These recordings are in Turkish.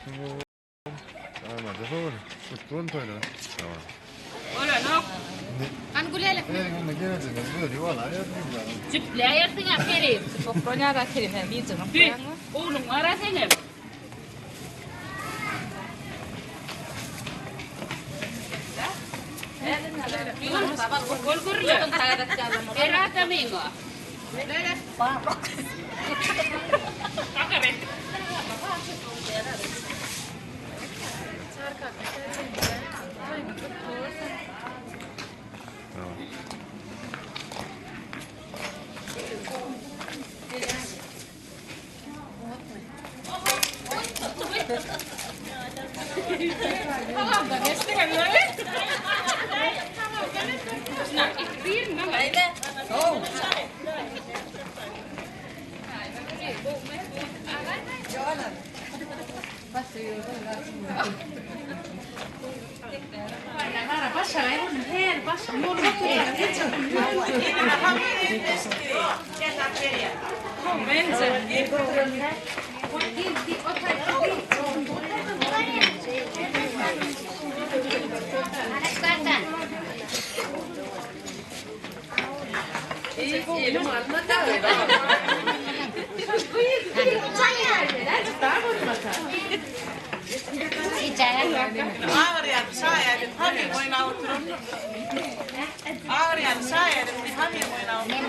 ما تفور تكون طيرة تمام ولا نوك أنا قولي لك أنا جيت نزول ولا يا جبت لي يا تيجا كريم pokoknya ada kirimnya gitu في قولوا مرة ثانية قول كرلة إيه تميمة Tamam da geçti hele. Bir mi? Haydi. Aarian saajaiden hamimoina utrun. Aarian saajaiden hamimoina utrun.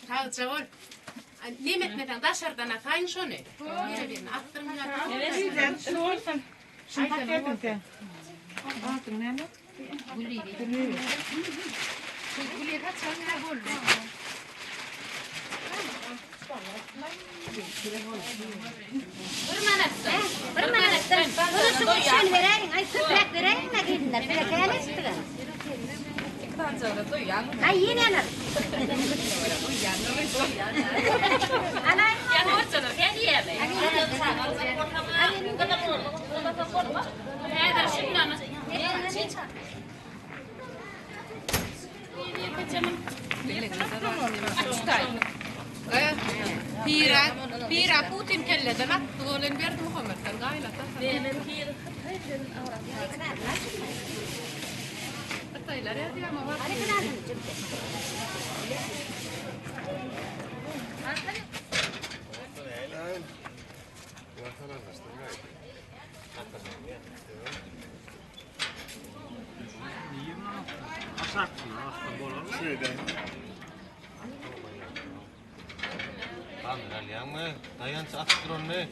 Tautsa nimet me tämän tasardana tain sone. Järvin attermina. Piirää Putin kelle, että nattu olen viertu Muhammedan kaila. Teillä reagoimme vaan. Kameraliamme, tayan sa astronne.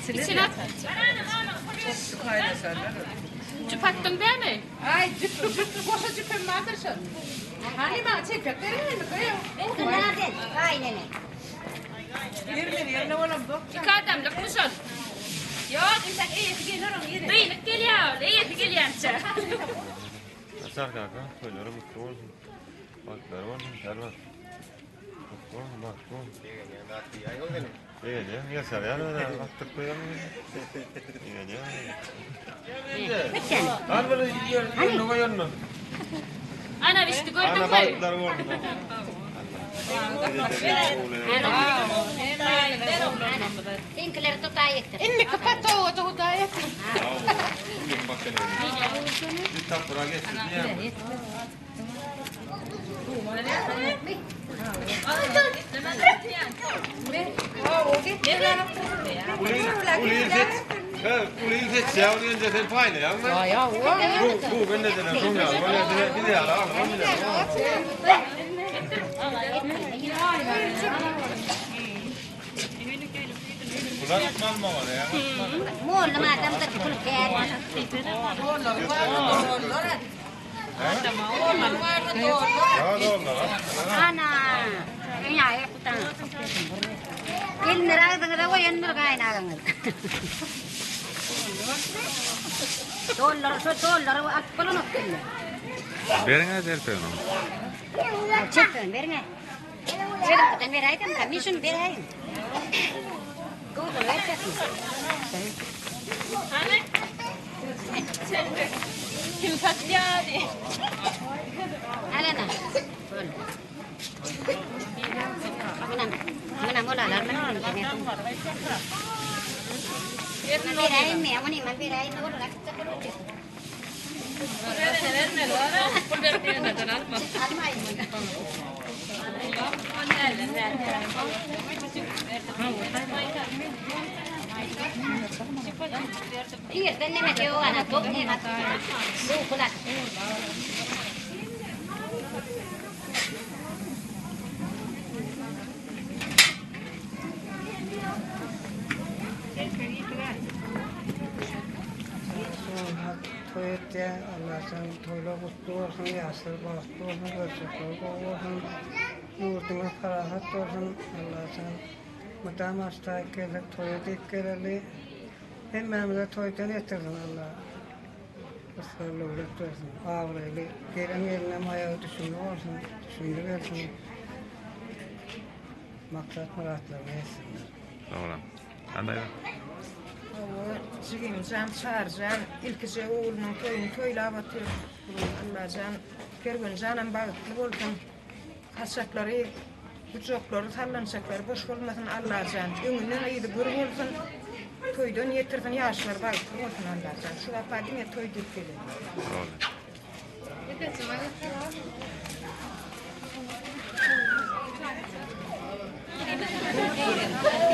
İçine at. Cüp attın değil mi? Ay cüp boşa cüpüm vardır şu. Hani ma çekecekleri mi koyuyor? Nerede? Aynen. Yerine oğlum bak. Yukarıdan da kuşun. Yok, insan iyi geliyorum yine. Dıyılık geliyor, iyi geliyor. Açar kanka. Söylüyorum mutlu olsun. Bak ver olsun. Gel bak. Mutlu olsun bak. İyi geliyor. Yaşar yani öyle baktık koyalım. İyi geliyor. Al böyle yiyor. Koyalım. Ana işte gördün Ana mü? balıklar oldu. İnkileri tutayıktır. İnni kapattı o da dayak. Bir tapıra geçsin diye. Uliyi seç ya, uliyi önce sen payla ya. Bu ben de dedim, son ya. Bir de ya, al. Bunlar kalma var ya. Muğurlu madem da kulup geldi. Ya da onlar. Ana. Dünyayı kutan. Gelinler ağzını da koyanlar kaynağınız. Doğulları akbalın okuyun. Berine derpeyin onu. Çektin verine. Verin kutan veraydım da mişun verayım. Google vereceksin. Kim patladı? Alana. Mana mula lan mana ni ni. Man birain ni, amun ni man birain tu orang kita kerja. Almai mun. Iya, tenne me deu ana top ni mat. Du pula. Toyotya Allah'tan toyla kutlu olsun, yasır bahtı olsun, gerçekler olsun, yurduna ferahat olsun, Allah'tan mutam hasta gelip toyot ikkeleli, hemmemize toydan yetirdin Allah. Israrlı uğrak olsun, ağrıyla, gelen yerine mayağı düşündü olsun, düşündü versin. Maksat muratlarını etsinler. Doğru. Anlayın. Sigin can çağırcan, ilkisi oğlunun köyünü köyle avatıyor. Allah can, kergün canan bağıtlı olsun. Hasakları, bucakları, sallanacakları boş olmasın Allah can. Önünden iyiydi gurur olsun. Köyden yetirsin yaşlar bağıtlı olsun Allah can. Şu vapadine toy dikili. Doğru. Eğlenin.